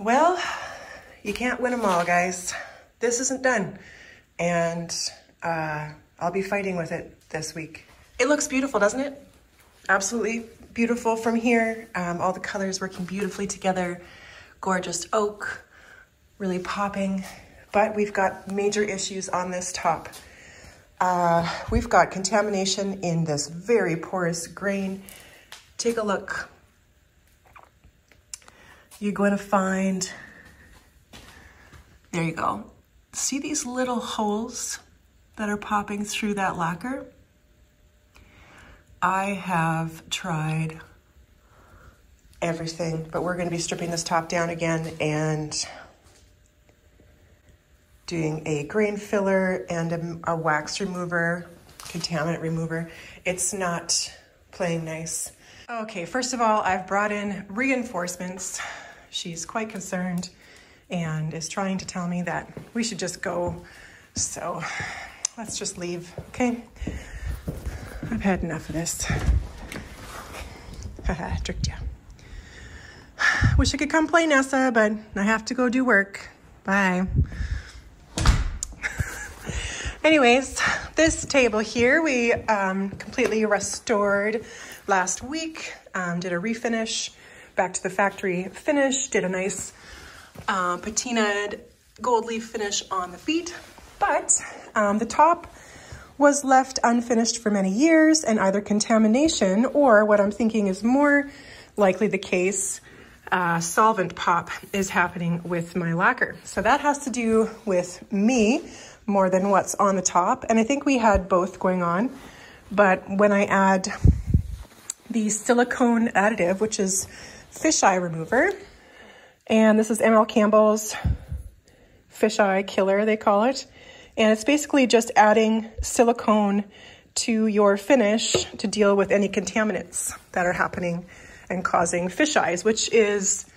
Well, you can't win them all, guys. This isn't done. And I'll be fighting with it this week. It looks beautiful, doesn't it? Absolutely beautiful from here. All the colors working beautifully together. Gorgeous oak, really popping. But we've got major issues on this top. We've got contamination in this very porous grain. Take a look. You're going to find, there you go. See these little holes that are popping through that lacquer? I have tried everything, but we're going to be stripping this top down again and doing a grain filler and a wax remover, contaminant remover. It's not playing nice. Okay, first of all, I've brought in reinforcements. She's quite concerned and is trying to tell me that we should just go. So let's just leave, okay? I've had enough of this. Haha, tricked you. Wish I could come play Nessa, but I have to go do work. Bye. Anyways, this table here, we completely restored last week, did a refinish, back to the factory finish, did a nice patinaed gold leaf finish on the feet, but the top was left unfinished for many years, and either contamination or what I'm thinking is more likely the case, solvent pop is happening with my lacquer. So that has to do with me more than what's on the top. And I think we had both going on, but when I add the silicone additive, which is fisheye remover, and this is ML Campbell's fisheye killer, they call it. And it's basically just adding silicone to your finish to deal with any contaminants that are happening and causing fisheyes, which is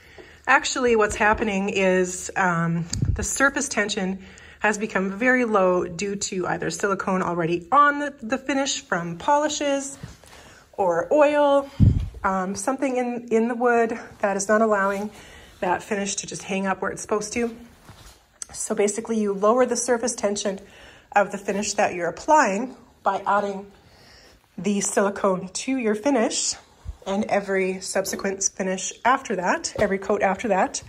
actually what's happening is the surface tension has become very low due to either silicone already on the finish from polishes or oil, something in the wood that is not allowing that finish to just hang up where it's supposed to. So basically you lower the surface tension of the finish that you're applying by adding the silicone to your finish and every subsequent finish after that, every coat after that.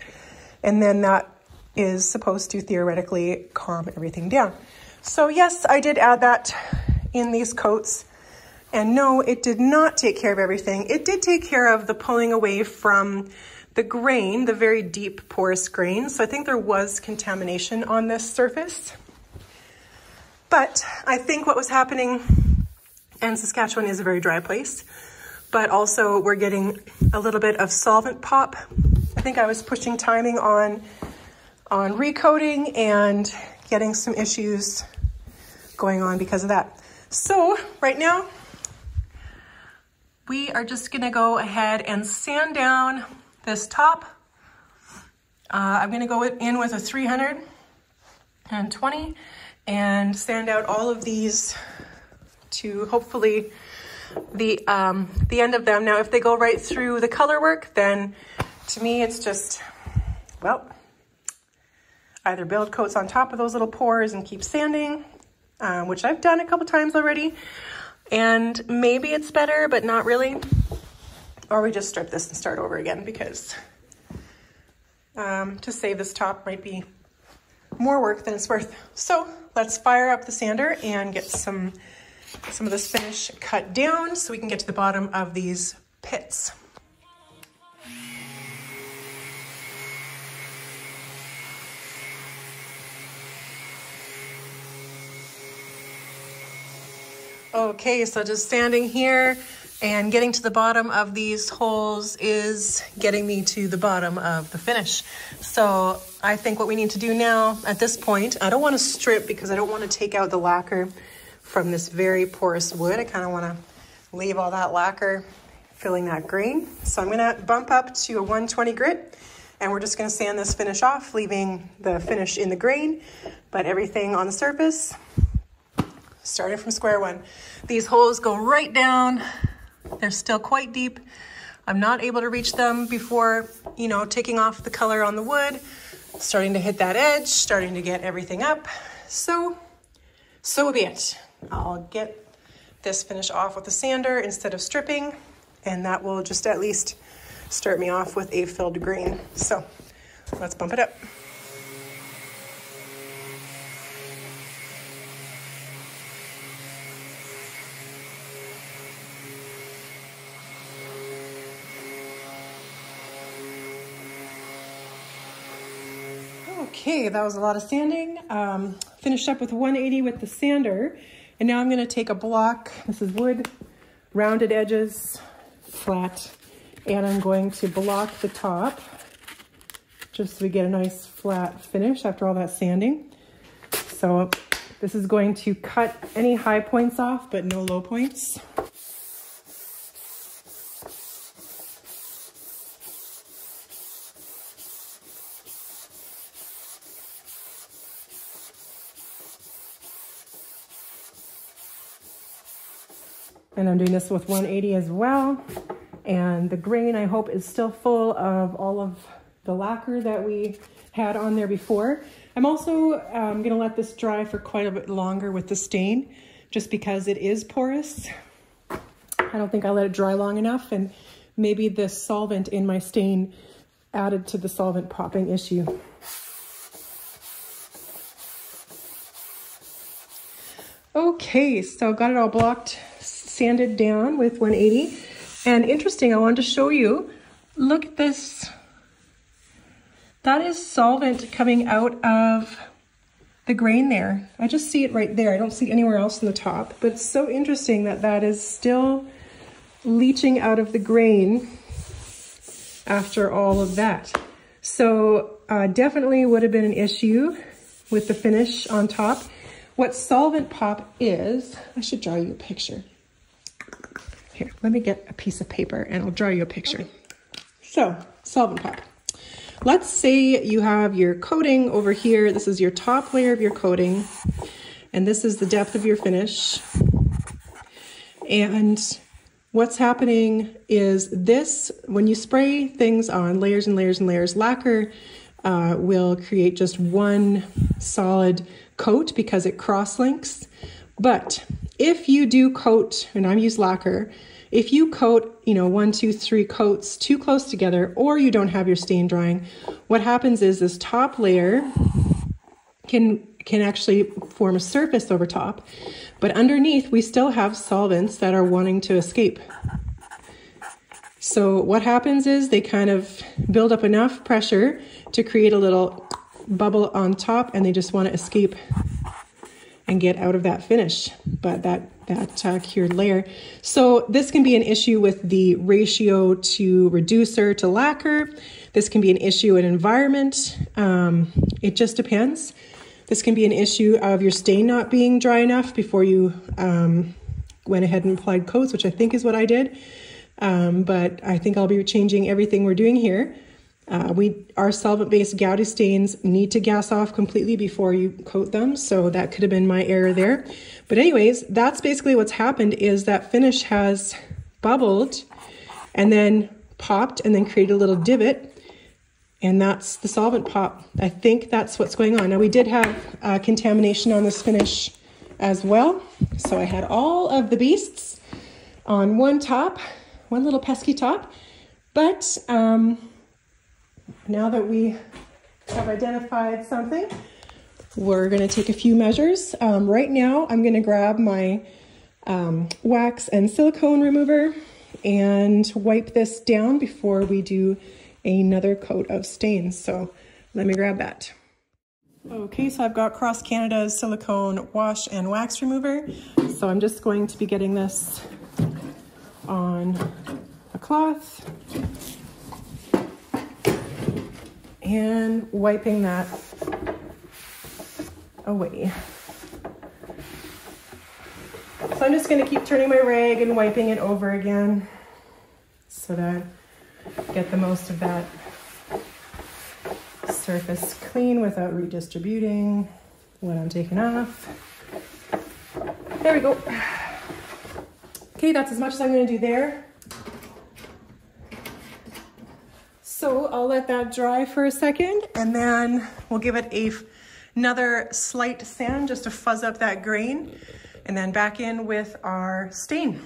And then that is supposed to theoretically calm everything down. So yes, I did add that in these coats. And no, it did not take care of everything. It did take care of the pulling away from the grain, the very deep porous grain. So I think there was contamination on this surface. But I think what was happening, and Saskatchewan is a very dry place, but also we're getting a little bit of solvent pop. I think I was pushing timing on recoating and getting some issues going on because of that. So right now, we are just gonna go ahead and sand down this top. I'm gonna go in with a 320 and sand out all of these to hopefully the end of them. Now, if they go right through the color work, then to me, it's just, well, either build coats on top of those little pores and keep sanding, which I've done a couple times already, and maybe it's better, but not really. Or we just strip this and start over again because to save this top might be more work than it's worth. So let's fire up the sander and get some of this finish cut down so we can get to the bottom of these pits. Okay, so just standing here and getting to the bottom of these holes is getting me to the bottom of the finish. So I think what we need to do now at this point, I don't want to strip because I don't want to take out the lacquer from this very porous wood. I kind of want to leave all that lacquer filling that grain. So I'm going to bump up to a 120 grit and we're just going to sand this finish off, leaving the finish in the grain, but everything on the surface, starting from square one. These holes go right down. They're still quite deep. I'm not able to reach them before, you know, taking off the color on the wood, starting to hit that edge, starting to get everything up. So be it. I'll get this finish off with a sander instead of stripping, and that will just at least start me off with a filled grain. So let's bump it up. Okay, that was a lot of sanding. Finished up with 180 with the sander, and now I'm going to take a block. This is wood, rounded edges, flat, and I'm going to block the top just so we get a nice flat finish after all that sanding. So this is going to cut any high points off, but no low points. And I'm doing this with 180 as well. And the grain, I hope, is still full of all of the lacquer that we had on there before. I'm also gonna let this dry for quite a bit longer with the stain, just because it is porous. I don't think I let it dry long enough, and maybe the solvent in my stain added to the solvent popping issue. Okay, so got it all blocked, sanded down with 180. And interesting, I wanted to show you, look at this. That is solvent coming out of the grain there. I just see it right there. I don't see it anywhere else in the top, but it's so interesting that that is still leaching out of the grain after all of that. So definitely would have been an issue with the finish on top. What solvent pop is, I should draw you a picture. Here, let me get a piece of paper and I'll draw you a picture. Okay. So, solvent pop. Let's say you have your coating over here. This is your top layer of your coating, and this is the depth of your finish. And what's happening is this, when you spray things on layers and layers and layers, lacquer will create just one solid coat because it cross-links. But if you do coat, and I'm using lacquer, if you coat, 1, 2, 3 coats too close together, or you don't have your stain drying, what happens is this top layer can actually form a surface over top, but underneath we still have solvents that are wanting to escape. So what happens is they kind of build up enough pressure to create a little bubble on top, and they just want to escape and get out of that finish, but that cured layer. So this can be an issue with the ratio to reducer to lacquer. This can be an issue in environment. It just depends. This can be an issue of your stain not being dry enough before you went ahead and applied coats, which I think is what I did. But I think I'll be changing everything we're doing here. Our solvent-based gouty stains need to gas off completely before you coat them, so that could have been my error there. But anyways, that's basically what's happened, is that finish has bubbled and then popped and then created a little divot, and that's the solvent pop. I think that's what's going on. Now, we did have contamination on this finish as well, so I had all of the beasts on one little pesky top, but now that we have identified something, we're going to take a few measures. Right now, I'm going to grab my wax and silicone remover and wipe this down before we do another coat of stains. So let me grab that. Okay, so I've got Cross Canada's silicone wash and wax remover. So I'm just going to be getting this on a cloth and wiping that away. So I'm just going to keep turning my rag and wiping it over again so that I get the most of that surface clean without redistributing what I'm taking off. There we go. Okay, that's as much as I'm going to do there. So I'll let that dry for a second, and then we'll give it another slight sand just to fuzz up that grain, and then back in with our stain.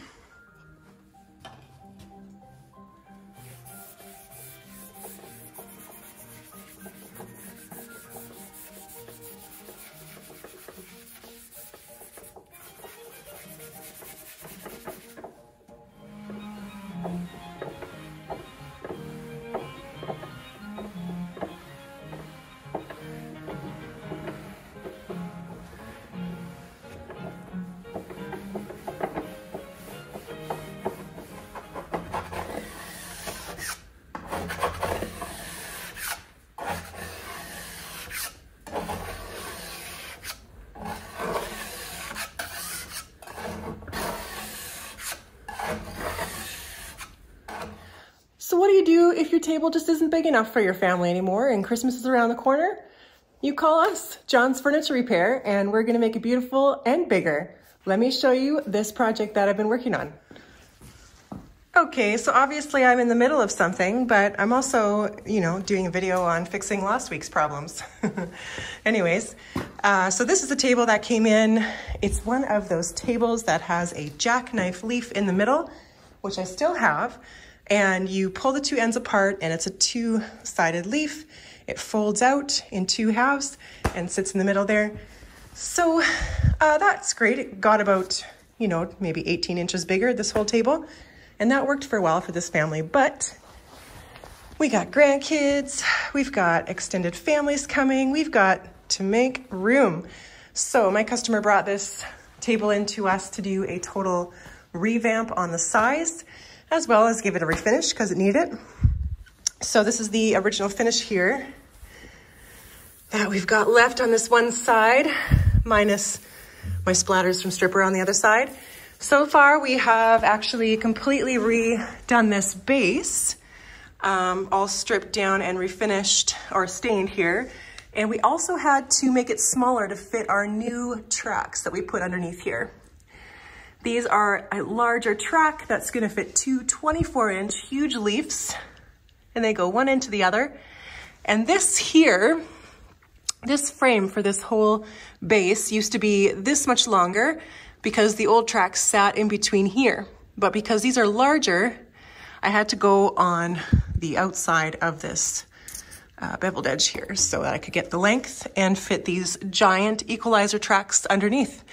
So what do you do if your table just isn't big enough for your family anymore and Christmas is around the corner? You call us, John's Furniture Repair, and we're gonna make it beautiful and bigger. Let me show you this project that I've been working on. Okay, so obviously I'm in the middle of something, but I'm also, doing a video on fixing last week's problems. Anyways, so this is a table that came in. It's one of those tables that has a jackknife leaf in the middle, which I still have. And you pull the two ends apart and it's a two-sided leaf. It folds out in two halves and sits in the middle there. So that's great. It got about, maybe 18 inches bigger, this whole table. And that worked for a while for this family, but we got grandkids, we've got extended families coming, we've got to make room. So my customer brought this table in to us to do a total revamp on the size, as well as give it a refinish because it needed it. So this is the original finish here that we've got left on this one side, minus my splatters from Stripper on the other side. So far we have actually completely redone this base, all stripped down and refinished or stained here. And we also had to make it smaller to fit our new tracks that we put underneath here. These are a larger track that's gonna fit two 24-inch huge leaves, and they go one into the other. And this here, this frame for this whole base used to be this much longer because the old tracks sat in between here. But because these are larger, I had to go on the outside of this beveled edge here so that I could get the length and fit these giant equalizer tracks underneath.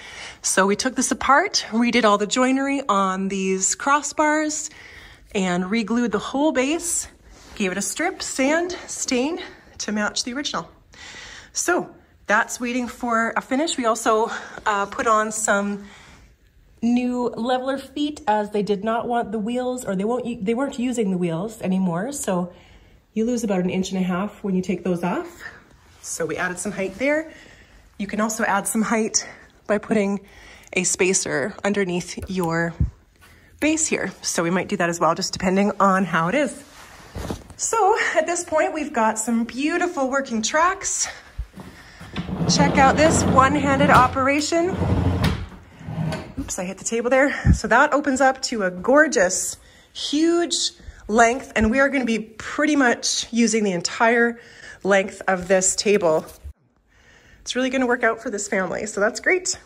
So we took this apart, redid all the joinery on these crossbars and re-glued the whole base, gave it a strip, sand, stain to match the original. So that's waiting for a finish. We also put on some new leveler feet as they did not want the wheels, or they weren't using the wheels anymore. So you lose about 1.5 inches when you take those off. So we added some height there. You can also add some height by putting a spacer underneath your base here. So we might do that as well, just depending on how it is. So at this point, we've got some beautiful working tracks. Check out this one-handed operation. Oops, I hit the table there. So that opens up to a gorgeous, huge length, and we are going to be pretty much using the entire length of this table. It's really going to work out for this family, so that's great.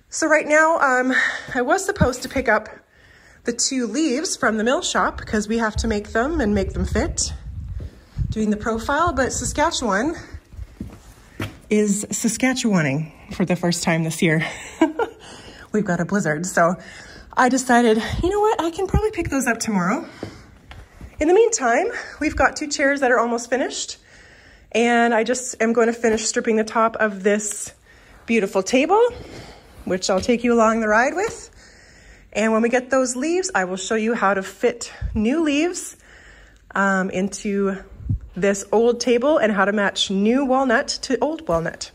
So right now, I was supposed to pick up the two leaves from the mill shop because we have to make them and make them fit, doing the profile, but Saskatchewan is Saskatchewaning for the first time this year. We've got a blizzard, so I decided, you know what, I can probably pick those up tomorrow. In the meantime, we've got two chairs that are almost finished, and I just am going to finish stripping the top of this beautiful table, which I'll take you along the ride with. And when we get those leaves, I will show you how to fit new leaves into this old table and how to match new walnut to old walnut.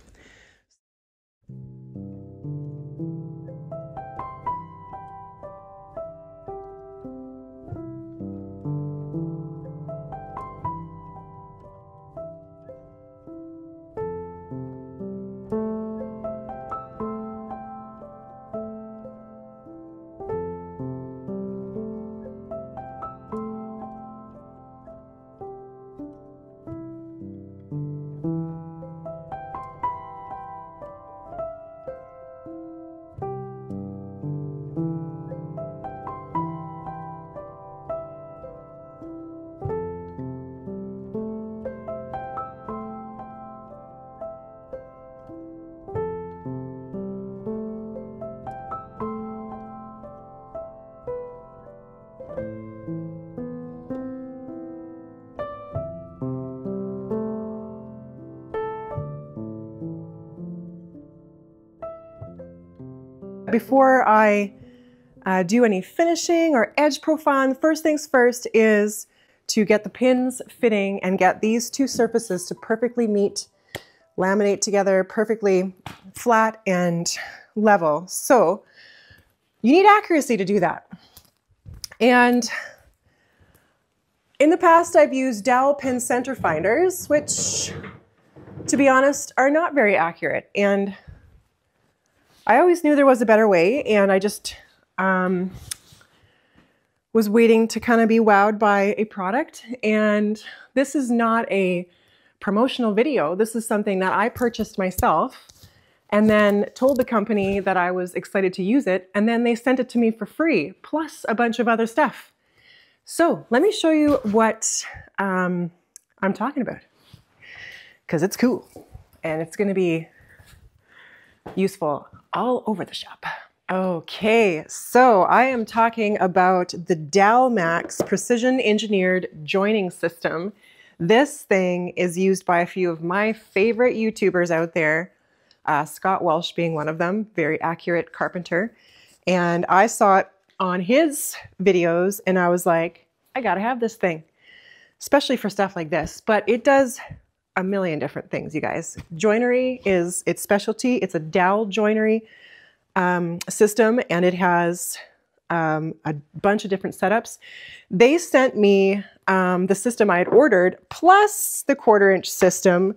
before I do any finishing or edge profiling, first things first is to get the pins fitting and get these two surfaces to perfectly meet, laminate together perfectly flat and level. So you need accuracy to do that. And in the past, I've used dowel pin center finders, which, to be honest, are not very accurate. And I always knew there was a better way, and I just was waiting to kind of be wowed by a product. And this is not a promotional video. This is something that I purchased myself and then told the company that I was excited to use it, and then they sent it to me for free, plus a bunch of other stuff. So let me show you what I'm talking about, because it's cool and it's going to be useful all over the shop. Okay, so I am talking about the Dowelmax precision engineered joining system. This thing is used by a few of my favorite YouTubers out there, Scott Welsh being one of them, very accurate carpenter. And I saw it on his videos and I was like, I gotta have this thing, especially for stuff like this. But it does a million different things, you guys. Joinery is its specialty. It's a dowel joinery system, and it has a bunch of different setups. They sent me the system I had ordered, plus the 1/4-inch system,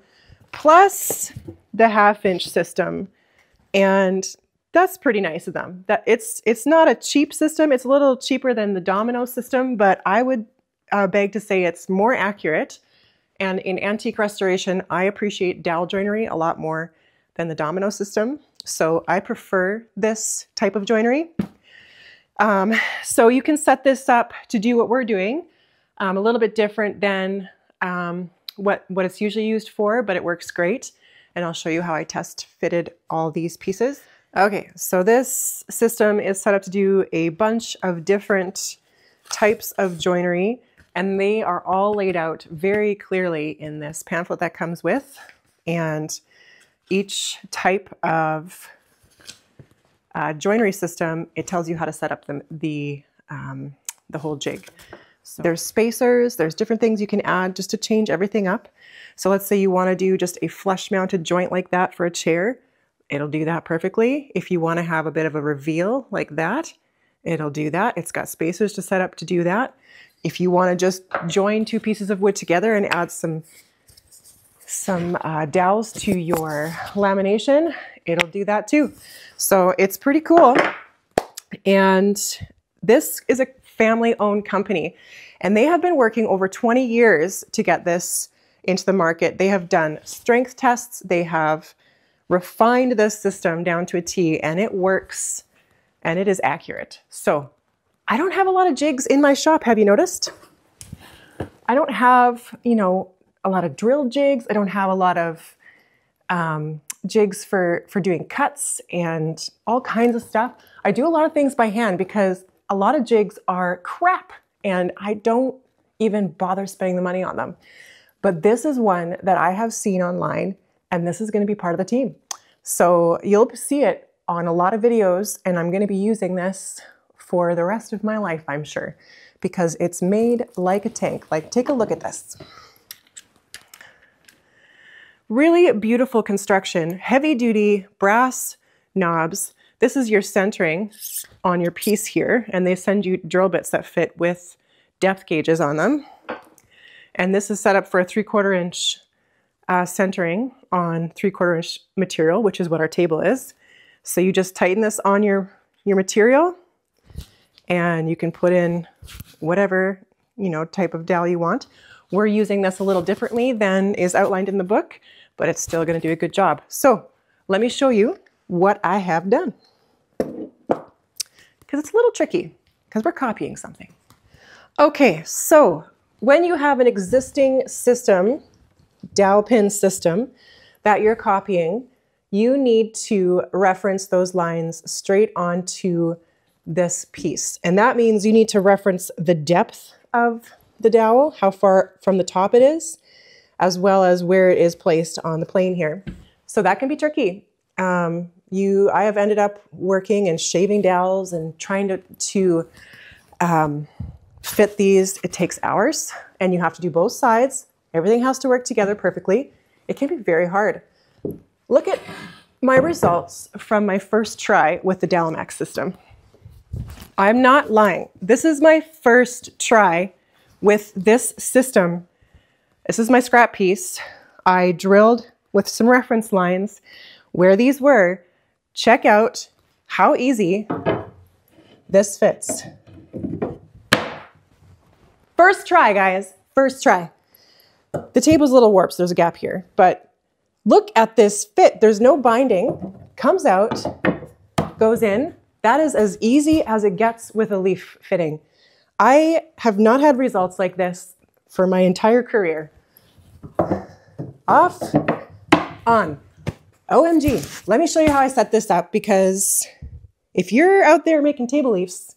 plus the 1/2-inch system, and that's pretty nice of them. That it's not a cheap system. It's a little cheaper than the domino system, but I would beg to say it's more accurate. And in antique restoration, I appreciate dowel joinery a lot more than the domino system. So I prefer this type of joinery. So you can set this up to do what we're doing, a little bit different than what it's usually used for, but it works great. And I'll show you how I test fitted all these pieces. Okay, so this system is set up to do a bunch of different types of joinery, and they are all laid out very clearly in this pamphlet that comes with. And each type of joinery system, it tells you how to set up the whole jig. So there's spacers, there's different things you can add just to change everything up. So let's say you want to do just a flush mounted joint like that for a chair. It'll do that perfectly. If you want to have a bit of a reveal like that, it'll do that. It's got spacers to set up to do that. If you want to just join two pieces of wood together and add some dowels to your lamination, it'll do that too. So it's pretty cool. And this is a family-owned company, and they have been working over 20 years to get this into the market. They have done strength tests. They have refined this system down to a T, and it works and it is accurate. So I don't have a lot of jigs in my shop. Have you noticed? I don't have, you know, a lot of drill jigs. I don't have a lot of jigs for doing cuts and all kinds of stuff. I do a lot of things by hand because a lot of jigs are crap and I don't even bother spending the money on them. But this is one that I have seen online, and this is going to be part of the team. So you'll see it on a lot of videos, and I'm going to be using this for the rest of my life, I'm sure, because it's made like a tank. Like, take a look at this. Really beautiful construction, heavy duty brass knobs. This is your centering on your piece here, and they send you drill bits that fit with depth gauges on them. And this is set up for a 3/4-inch centering on 3/4-inch material, which is what our table is. So you just tighten this on your material, and you can put in whatever, you know, type of dowel you want. We're using this a little differently than is outlined in the book, but it's still going to do a good job. So let me show you what I have done, because it's a little tricky because we're copying something. Okay, so when you have an existing system, dowel pin system, that you're copying, you need to reference those lines straight onto this piece. And that means you need to reference the depth of the dowel, how far from the top it is, as well as where it is placed on the plane here. So that can be tricky. I have ended up working and shaving dowels and trying to fit these. It takes hours, and you have to do both sides. Everything has to work together perfectly. It can be very hard. Look at my results from my first try with the Dowelmax system. I'm not lying. This is my first try with this system. This is my scrap piece. I drilled with some reference lines where these were. Check out how easy this fits. First try, guys. First try. The table's a little warped, so there's a gap here, but look at this fit. There's no binding. Comes out, goes in. That is as easy as it gets with a leaf fitting. I have not had results like this for my entire career. Off, on. OMG. Let me show you how I set this up, because if you're out there making table leaves,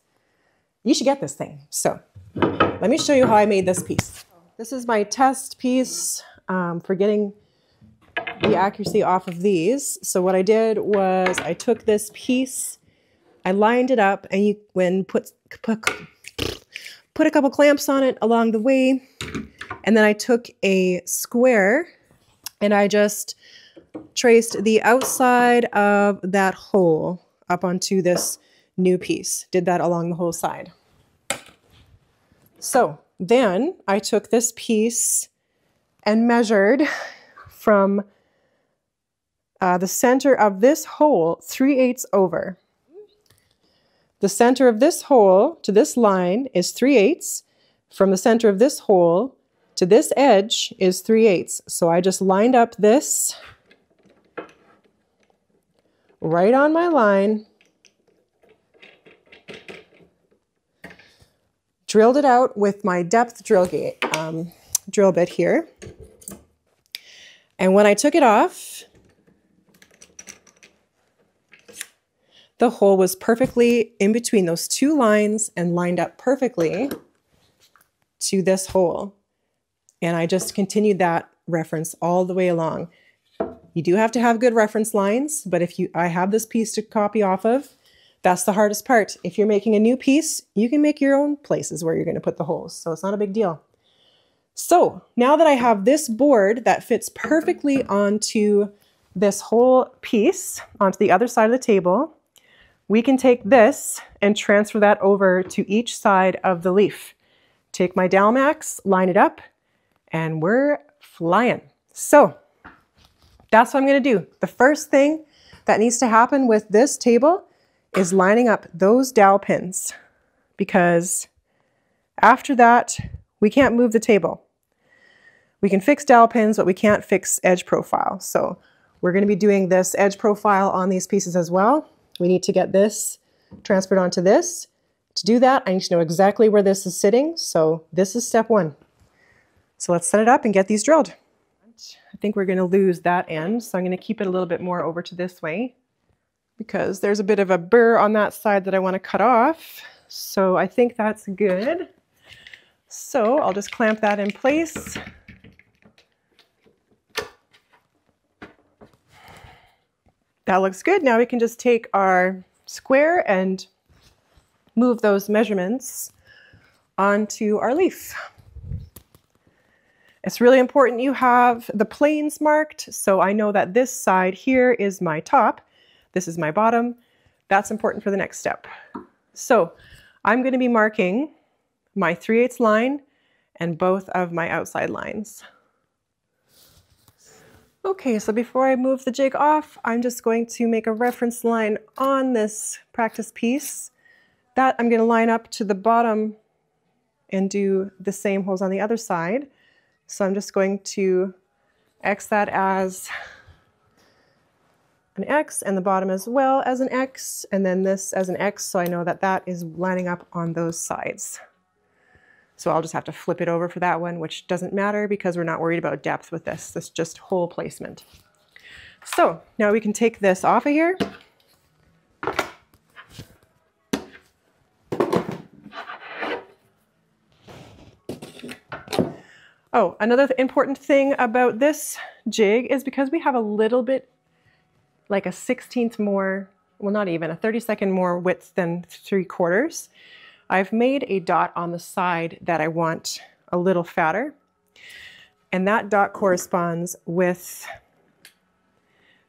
you should get this thing. So let me show you how I made this piece. This is my test piece for getting the accuracy off of these. So what I did was I took this piece, I lined it up, and you put a couple clamps on it along the way. And then I took a square and I just traced the outside of that hole up onto this new piece. Did that along the whole side. So then I took this piece and measured from the center of this hole 3/8 over. The center of this hole to this line is 3/8. From the center of this hole to this edge is 3/8. So I just lined up this right on my line, drilled it out with my depth drill bit here. And when I took it off, the hole was perfectly in between those two lines and lined up perfectly to this hole. And I just continued that reference all the way along. You do have to have good reference lines, but I have this piece to copy off of. That's the hardest part. If you're making a new piece, you can make your own places where you're going to put the holes, so it's not a big deal. So now that I have this board that fits perfectly onto this whole piece, onto the other side of the table, we can take this and transfer that over to each side of the leaf. Take my Dowelmax, line it up, and we're flying. So that's what I'm going to do. The first thing that needs to happen with this table is lining up those dowel pins, because after that, we can't move the table. We can fix dowel pins, but we can't fix edge profile. So we're going to be doing this edge profile on these pieces as well. We need to get this transferred onto this. To do that, I need to know exactly where this is sitting. So this is step one. So let's set it up and get these drilled. I think we're going to lose that end, so I'm going to keep it a little bit more over to this way, because there's a bit of a burr on that side that I want to cut off. So I think that's good. So I'll just clamp that in place. That looks good. Now we can just take our square and move those measurements onto our leaf. It's really important you have the planes marked, so I know that this side here is my top, this is my bottom. That's important for the next step. So I'm going to be marking my 3/8 line and both of my outside lines. Okay, so before I move the jig off, I'm just going to make a reference line on this practice piece. That I'm going to line up to the bottom and do the same holes on the other side. So I'm just going to X that as an X, and the bottom as well as an X, and then this as an X, so I know that that is lining up on those sides. So I'll just have to flip it over for that one, which doesn't matter because we're not worried about depth with this. This is just hole placement. So now we can take this off of here. Oh, another important thing about this jig is because we have a little bit like a 1/16 more, well, not even, a 32nd more width than 3/4. I've made a dot on the side that I want a little fatter. And that dot corresponds with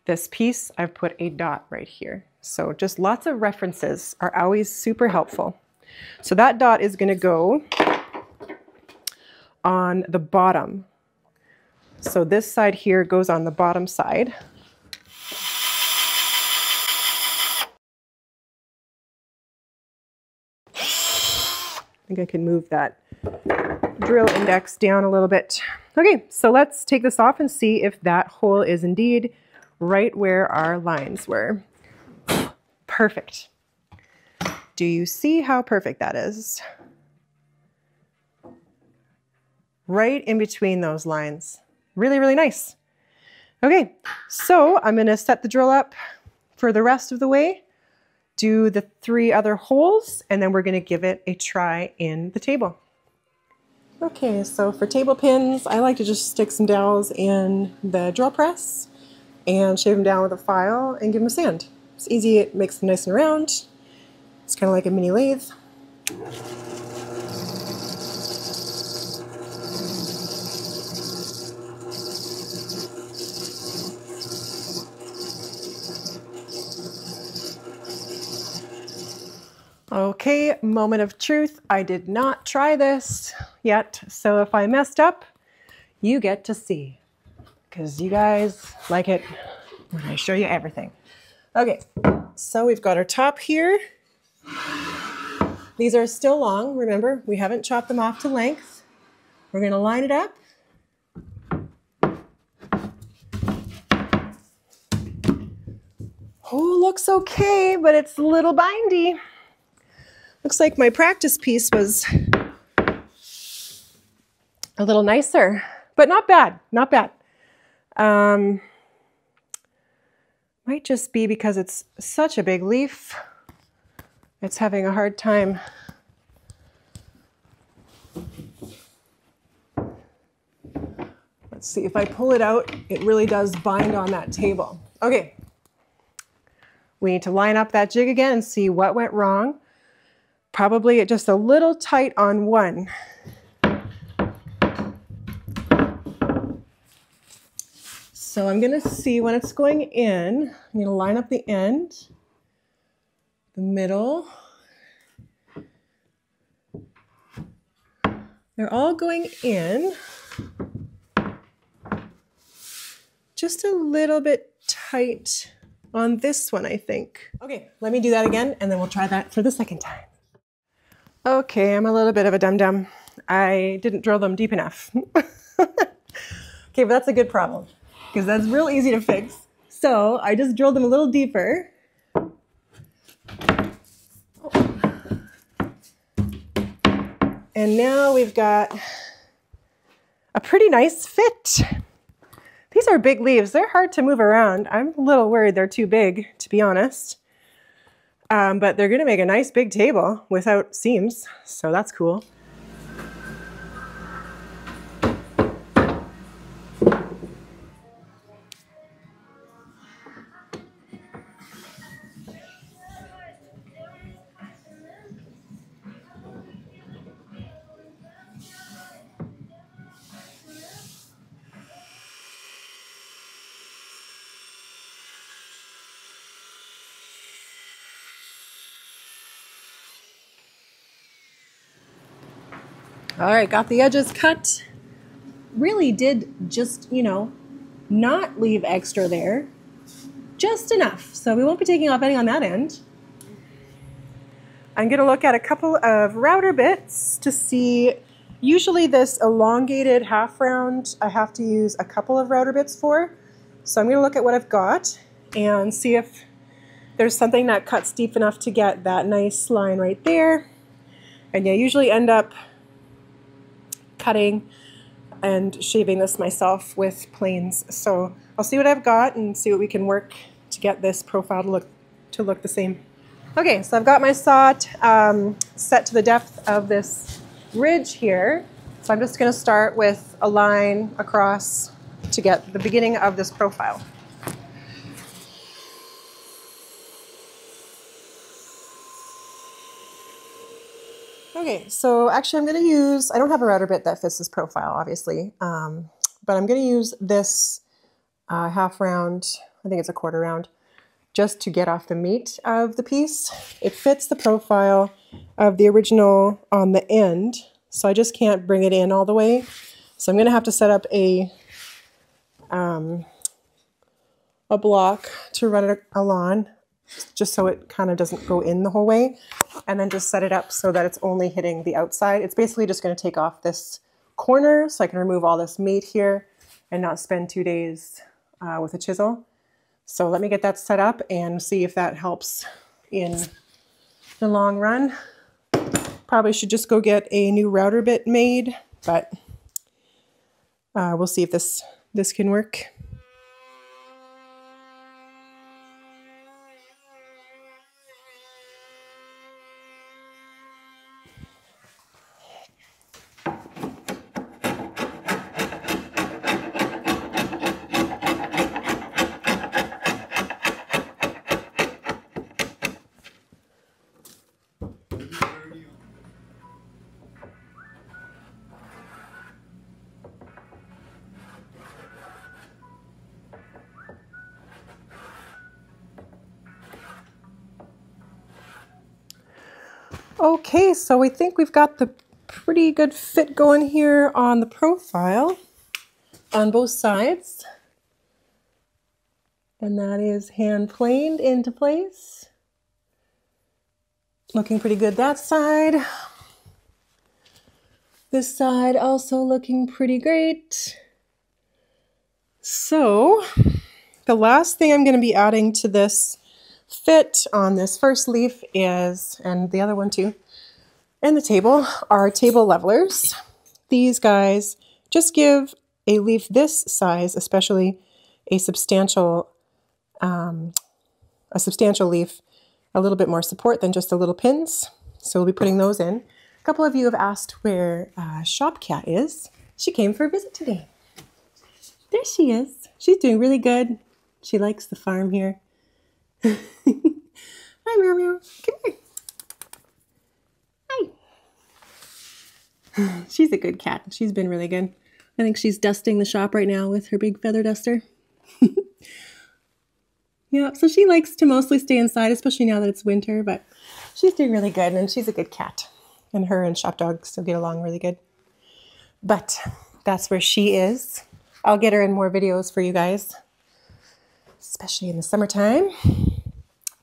this piece. I've put a dot right here. So just lots of references are always super helpful. So that dot is going to go on the bottom. So this side here goes on the bottom side. I think I can move that drill index down a little bit. Okay, so let's take this off and see if that hole is indeed right where our lines were. Perfect. Do you see how perfect that is? Right in between those lines. Really, really nice. Okay, so I'm going to set the drill up for the rest of the way, do the 3 other holes, and then we're going to give it a try in the table. Okay, so for table pins, I like to just stick some dowels in the drill press and shave them down with a file and give them a sand. It's easy, it makes them nice and round. It's kind of like a mini lathe. Okay, moment of truth. I did not try this yet, so if I messed up, you get to see, because you guys like it when I show you everything. Okay, so we've got our top here. These are still long, remember, we haven't chopped them off to length. We're going to line it up. Oh, looks okay, but it's a little bindy. Looks like my practice piece was a little nicer, but not bad, not bad. Might just be because it's such a big leaf. It's having a hard time. Let's see, if I pull it out, it really does bind on that table. Okay, we need to line up that jig again and see what went wrong. Probably it just a little tight on one. So I'm going to see when it's going in. I'm going to line up the end, the middle. They're all going in. Just a little bit tight on this one, I think. Okay, let me do that again, and then we'll try that for the second time. Okay, I'm a little bit of a dum-dum. I didn't drill them deep enough. Okay, but that's a good problem, because that's real easy to fix. So I just drilled them a little deeper. And now we've got a pretty nice fit. These are big leaves. They're hard to move around. I'm a little worried they're too big, to be honest. But they're going to make a nice big table without seams, so that's cool. All right, got the edges cut. Really did just, you know, not leave extra there. Just enough. So we won't be taking off any on that end. I'm going to look at a couple of router bits to see. Usually this elongated half round, I have to use a couple of router bits for. So I'm going to look at what I've got and see if there's something that cuts deep enough to get that nice line right there. And I usually end up cutting and shaving this myself with planes. So I'll see what I've got and see what we can work to get this profile to look the same. Okay, so I've got my saw set to the depth of this ridge here. So I'm just going to start with a line across to get the beginning of this profile. Okay, so actually I'm going to use, I don't have a router bit that fits this profile, obviously, but I'm going to use this half round, I think it's a quarter round, just to get off the meat of the piece. It fits the profile of the original on the end, so I just can't bring it in all the way. So I'm going to have to set up a block to run it along, just so it kind of doesn't go in the whole way, and then just set it up so that it's only hitting the outside. It's basically just going to take off this corner so I can remove all this meat here and not spend 2 days with a chisel. So let me get that set up and see if that helps in the long run. Probably should just go get a new router bit made, but we'll see if this can work. Okay, so we think we've got the pretty good fit going here on the profile on both sides. And that is hand planed into place. Looking pretty good that side. This side also looking pretty great. So the last thing I'm going to be adding to this fit on this first leaf is, and the other one too, and the table, are table levelers. These guys just give a leaf this size, especially a substantial leaf, a little bit more support than just the little pins. So we'll be putting those in. A couple of you have asked where Shop Cat is. She came for a visit today. There she is. She's doing really good. She likes the farm here. Hi, Meow Meow. Come here. Hi. She's a good cat. She's been really good. I think she's dusting the shop right now with her big feather duster. Yeah, so she likes to mostly stay inside, especially now that it's winter, but she's doing really good, and she's a good cat. And her and Shop Dog still get along really good. But that's where she is. I'll get her in more videos for you guys, especially in the summertime.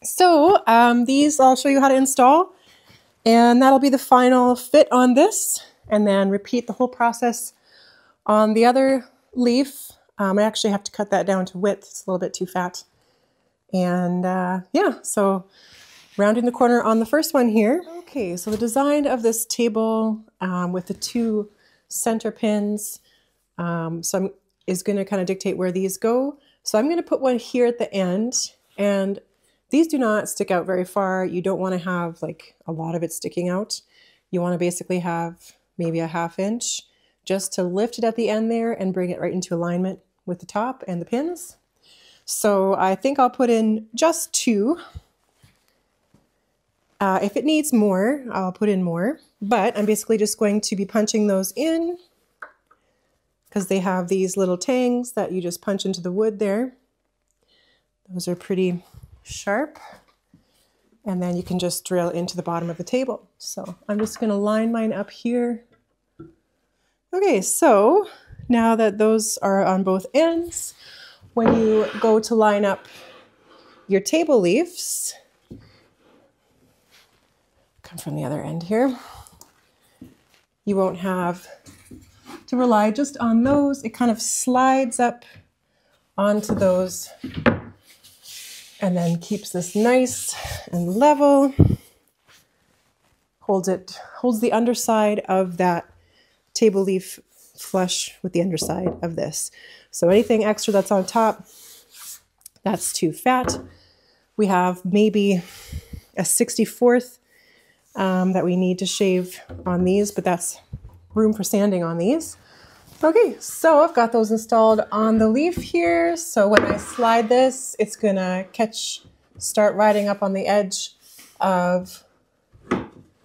So these I'll show you how to install, and that'll be the final fit on this, and then repeat the whole process on the other leaf. I actually have to cut that down to width. It's a little bit too fat. And yeah, so rounding the corner on the first one here. Okay, so the design of this table with the 2 center pins is going to kind of dictate where these go. So I'm going to put one here at the end, and these do not stick out very far. You don't want to have like a lot of it sticking out. You want to basically have maybe a 1/2 inch just to lift it at the end there and bring it right into alignment with the top and the pins. So I think I'll put in just 2. If it needs more, I'll put in more, but I'm basically just going to be punching those in because they have these little tangs that you just punch into the wood there. Those are pretty sharp, and then you can just drill into the bottom of the table. So I'm just going to line mine up here. Okay, so now that those are on both ends, when you go to line up your table leaves, come from the other end here, you won't have to rely just on those. It kind of slides up onto those and then keeps this nice and level. Holds the underside of that table leaf flush with the underside of this. So anything extra that's on top, that's too fat. We have maybe a 64th that we need to shave on these, but that's room for sanding on these. Okay, so I've got those installed on the leaf here. So when I slide this, it's gonna start riding up on the edge of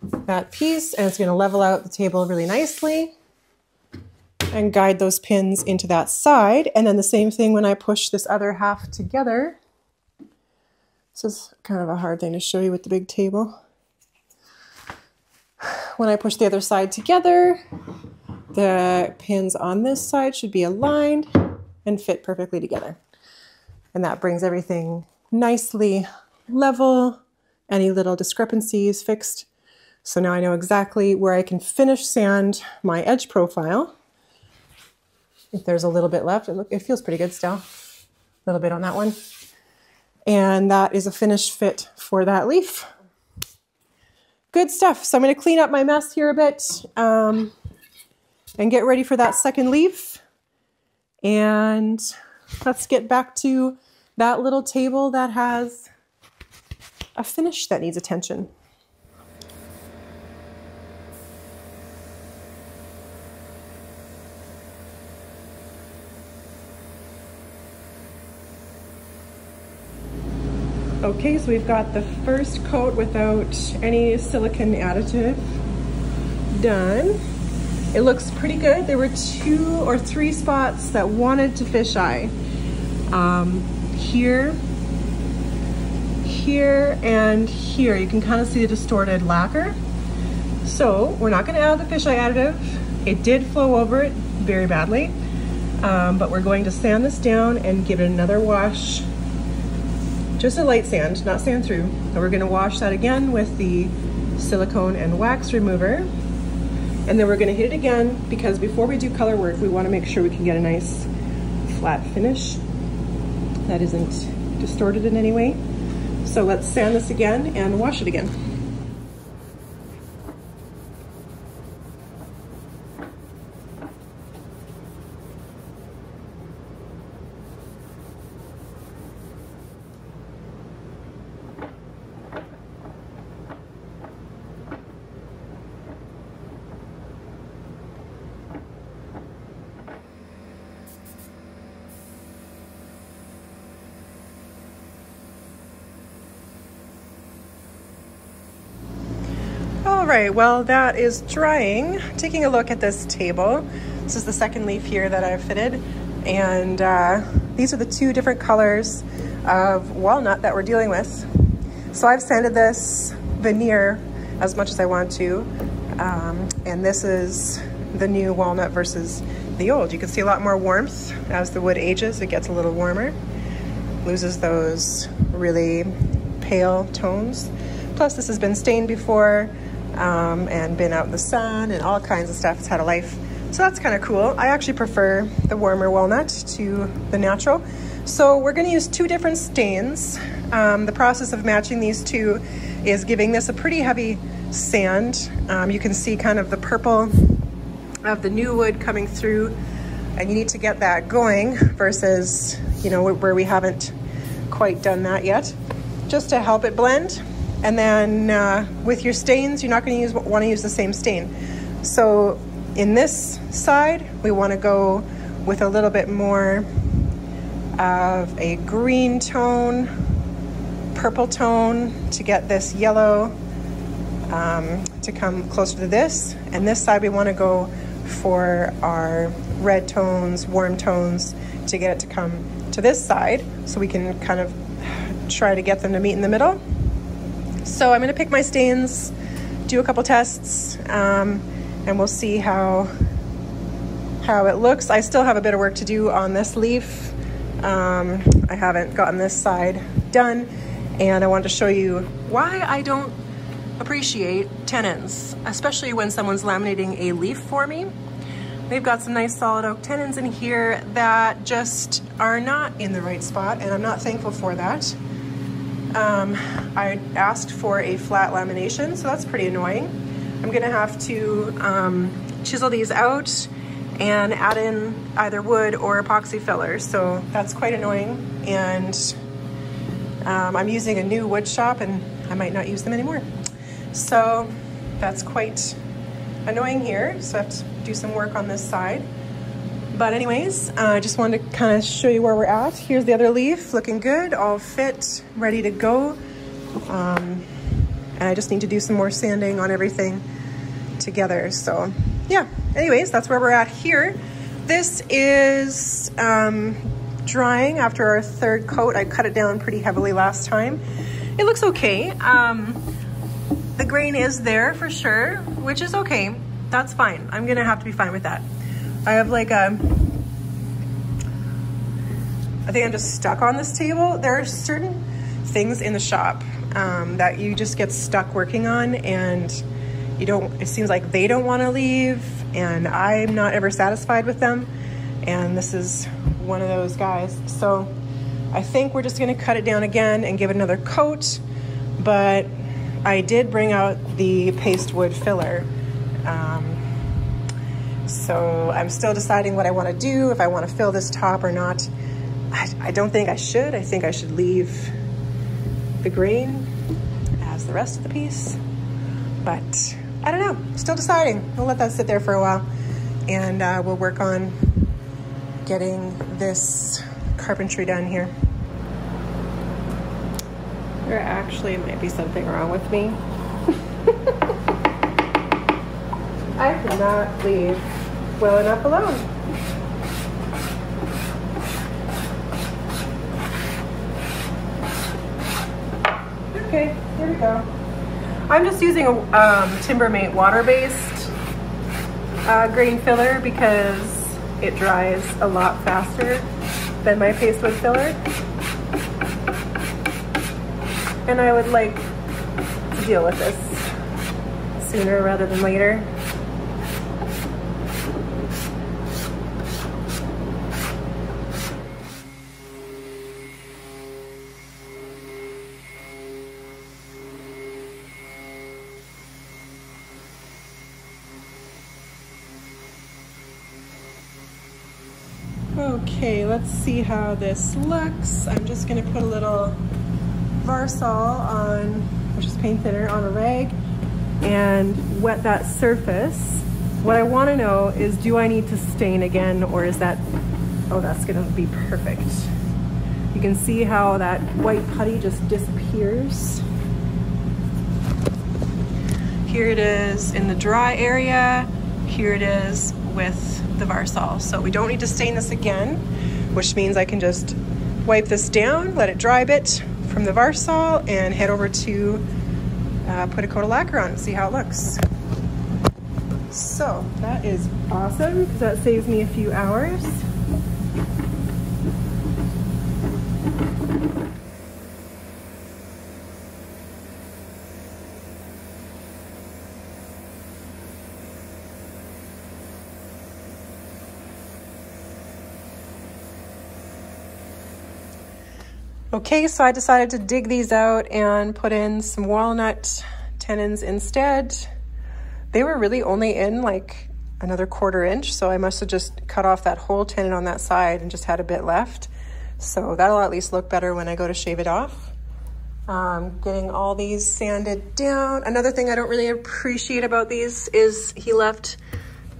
that piece, and it's going to level out the table really nicely and guide those pins into that side. And then the same thing when I push this other half together. This is kind of a hard thing to show you with the big table. When I push the other side together, the pins on this side should be aligned and fit perfectly together. And that brings everything nicely level, any little discrepancies fixed. So now I know exactly where I can finish sand my edge profile. If there's a little bit left, it feels pretty good still. A little bit on that one. And that is a finished fit for that leaf. Good stuff. So I'm going to clean up my mess here a bit and get ready for that second leaf. And let's get back to that little table that has a finish that needs attention. Okay, so we've got the first coat without any silicone additive done. It looks pretty good. There were 2 or 3 spots that wanted to fisheye. Here, here, and here. You can kind of see the distorted lacquer. So we're not going to add the fisheye additive. It did flow over it very badly, but we're going to sand this down and give it another wash. Just a light sand, not sand through. And we're gonna wash that again with the silicone and wax remover. And then we're gonna hit it again because before we do color work, we wanna make sure we can get a nice flat finish that isn't distorted in any way. So let's sand this again and wash it again. All right, well, that is drying. Taking a look at this table. This is the second leaf here that I've fitted. And these are the 2 different colors of walnut that we're dealing with. So I've sanded this veneer as much as I want to. And this is the new walnut versus the old. You can see a lot more warmth as the wood ages. It gets a little warmer. Loses those really pale tones. Plus this has been stained before. And been out in the sun and all kinds of stuff. It's had a life. So that's kind of cool. I actually prefer the warmer walnut to the natural. So we're going to use 2 different stains. The process of matching these 2 is giving this a pretty heavy sand. You can see kind of the purple of the new wood coming through, and you need to get that going versus, you know, where we haven't quite done that yet, just to help it blend. And then with your stains, you're not going to want to use the same stain. So in this side, we want to go with a little bit more of a green tone, purple tone to get this yellow to come closer to this. And this side, we want to go for our red tones, warm tones to get it to come to this side so we can kind of try to get them to meet in the middle. So I'm going to pick my stains, do a couple tests, and we'll see how it looks. I still have a bit of work to do on this leaf. I haven't gotten this side done, and I wanted to show you why I don't appreciate tenons, especially when someone's laminating a leaf for me. They've got some nice solid oak tenons in here that just are not in the right spot, and I'm not thankful for that. I asked for a flat lamination, so that's pretty annoying. I'm gonna have to chisel these out and add in either wood or epoxy filler, so that's quite annoying. And I'm using a new wood shop and I might not use them anymore. So that's quite annoying here, so I have to do some work on this side. But anyways, I just wanted to kind of show you where we're at. Here's the other leaf, looking good, all fit, ready to go. And and I just need to do some more sanding on everything together. So yeah, anyways, that's where we're at here. This is drying after our third coat. I cut it down pretty heavily last time. It looks okay. The grain is there for sure, which is okay. That's fine. I'm gonna have to be fine with that. I have like I think I'm just stuck on this table. There are certain things in the shop that you just get stuck working on, and it seems like they don't want to leave, and I'm not ever satisfied with them. And this is one of those guys. So I think we're just gonna cut it down again and give it another coat. But I did bring out the paste wood filler. So I'm still deciding what I want to do, if I want to fill this top or not. I don't think I should. I think I should leave the grain as the rest of the piece. But I don't know, still deciding. We'll let that sit there for a while, and we'll work on getting this carpentry done here. There actually might be something wrong with me. I cannot leave well enough alone. Okay, here we go. I'm just using a Timbermate water-based grain filler because it dries a lot faster than my paste wood filler. And I would like to deal with this sooner rather than later. Okay, let's see how this looks. I'm just gonna put a little Varsol on, which is paint thinner, on a rag and wet that surface. What I want to know is, do I need to stain again, or is that, oh, that's gonna be perfect. You can see how that white putty just disappears. Here it is in the dry area. Here it is with the Varsol. So we don't need to stain this again, which means I can just wipe this down, let it dry a bit from the Varsol, and head over to put a coat of lacquer on and see how it looks. So that is awesome, because that saves me a few hours. Okay, so I decided to dig these out and put in some walnut tenons instead. They were really only in like another 1/4 inch, so I must have just cut off that whole tenon on that side and just had a bit left. So that'll at least look better when I go to shave it off. Getting all these sanded down. Another thing I don't really appreciate about these is he left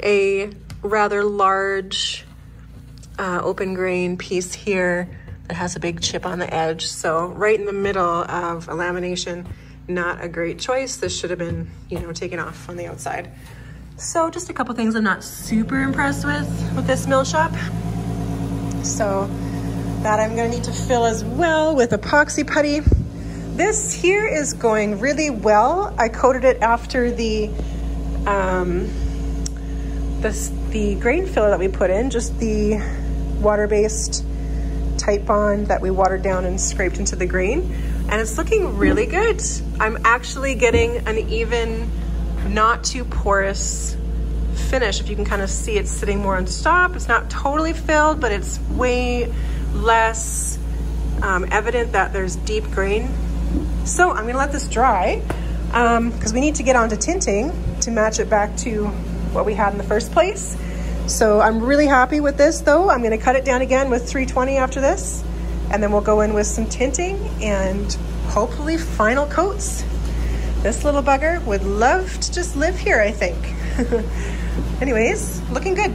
a rather large open grain piece here that has a big chip on the edge. So right in the middle of a lamination, not a great choice. This should have been, you know, taken off on the outside. So just a couple things I'm not super impressed with this mill shop. So that I'm gonna need to fill as well with epoxy putty. This here is going really well. I coated it after the grain filler that we put in, just the water-based tight bond that we watered down and scraped into the grain, and it's looking really good. I'm actually getting an even, not too porous finish. If you can kind of see, it's sitting more on top. It's not totally filled, but it's way less evident that there's deep grain. So I'm gonna let this dry because we need to get onto tinting to match it back to what we had in the first place. So I'm really happy with this though. I'm gonna cut it down again with 320 after this, and then we'll go in with some tinting and hopefully final coats. This little bugger would love to just live here, I think. Anyways, looking good.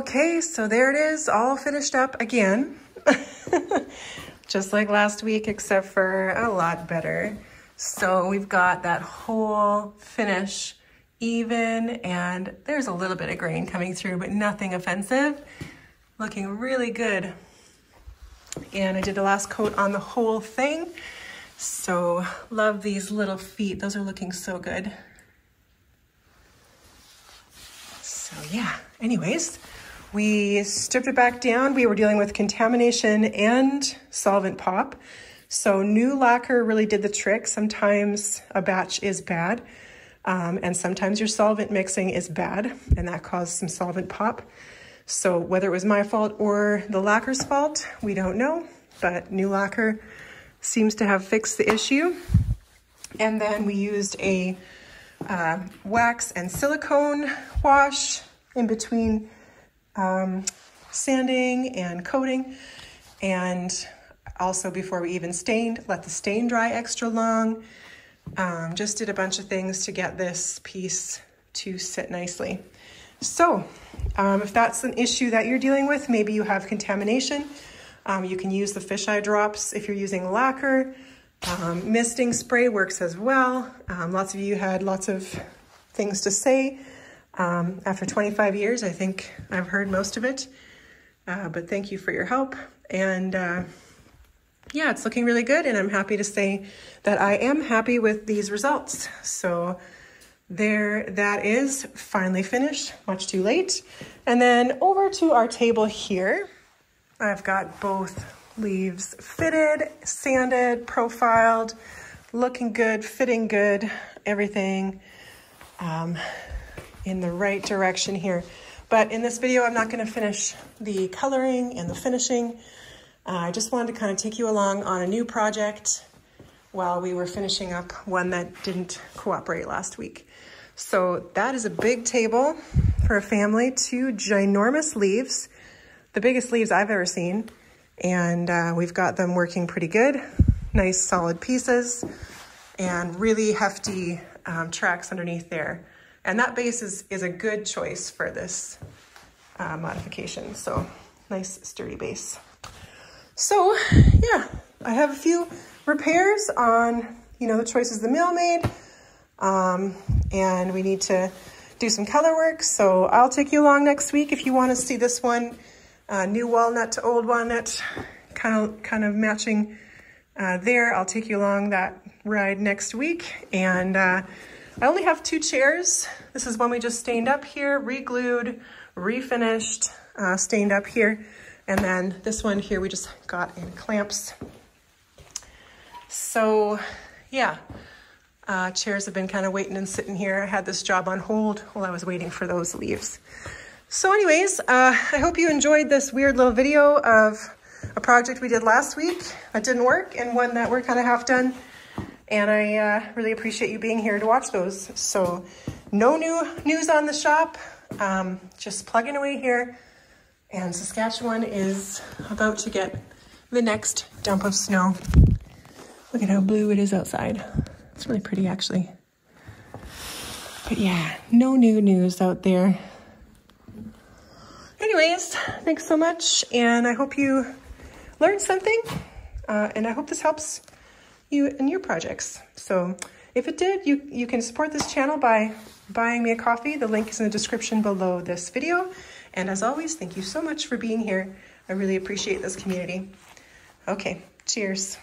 Okay, so there it is, all finished up again. Just like last week, except for a lot better. So we've got that whole finish even, and there's a little bit of grain coming through, but nothing offensive. Looking really good. And I did the last coat on the whole thing. So love these little feet. Those are looking so good. So yeah, anyways, we stripped it back down. We were dealing with contamination and solvent pop. So new lacquer really did the trick. Sometimes a batch is bad, and sometimes your solvent mixing is bad, and that caused some solvent pop. So whether it was my fault or the lacquer's fault, we don't know, but new lacquer seems to have fixed the issue. And then we used a wax and silicone wash in between sanding and coating. And also before we even stained, let the stain dry extra long. Just did a bunch of things to get this piece to sit nicely. So if that's an issue that you're dealing with, maybe you have contamination, you can use the fisheye drops if you're using lacquer. Misting spray works as well. Lots of you had lots of things to say. After 25 years, I think I've heard most of it, but thank you for your help. And yeah, it's looking really good, and I'm happy to say that I am happy with these results. So there, that is finally finished, much too late. And then over to our table here, I've got both leaves fitted, sanded, profiled, looking good, fitting good, everything in the right direction here. But in this video, I'm not going to finish the coloring and the finishing. I just wanted to kind of take you along on a new project while we were finishing up one that didn't cooperate last week. So that is a big table for a family, 2 ginormous leaves, the biggest leaves I've ever seen. And we've got them working pretty good, nice solid pieces, and really hefty tracks underneath there. And that base is a good choice for this modification. So nice sturdy base. So yeah, I have a few repairs on, the choices the mill made. And we need to do some color work. So I'll take you along next week if you want to see this one. New walnut to old walnut, kind of matching there. I'll take you along that ride next week. And I only have 2 chairs. This is one we just stained up here, re-glued, refinished, stained up here. And then this one here we just got in clamps. So yeah, chairs have been kind of waiting and sitting here. I had this job on hold while I was waiting for those leaves. So anyways, I hope you enjoyed this weird little video of a project we did last week that didn't work, and one that we're kind of half done. And I really appreciate you being here to watch those. So no new news on the shop, just plugging away here. And Saskatchewan is about to get the next dump of snow. Look at how blue it is outside. It's really pretty actually. But yeah, no new news out there. Anyways, thanks so much, and I hope you learned something, and I hope this helps you in your projects. So if it did, you can support this channel by buying me a coffee. The link is in the description below this video. And as always, thank you so much for being here. I really appreciate this community. Okay, cheers.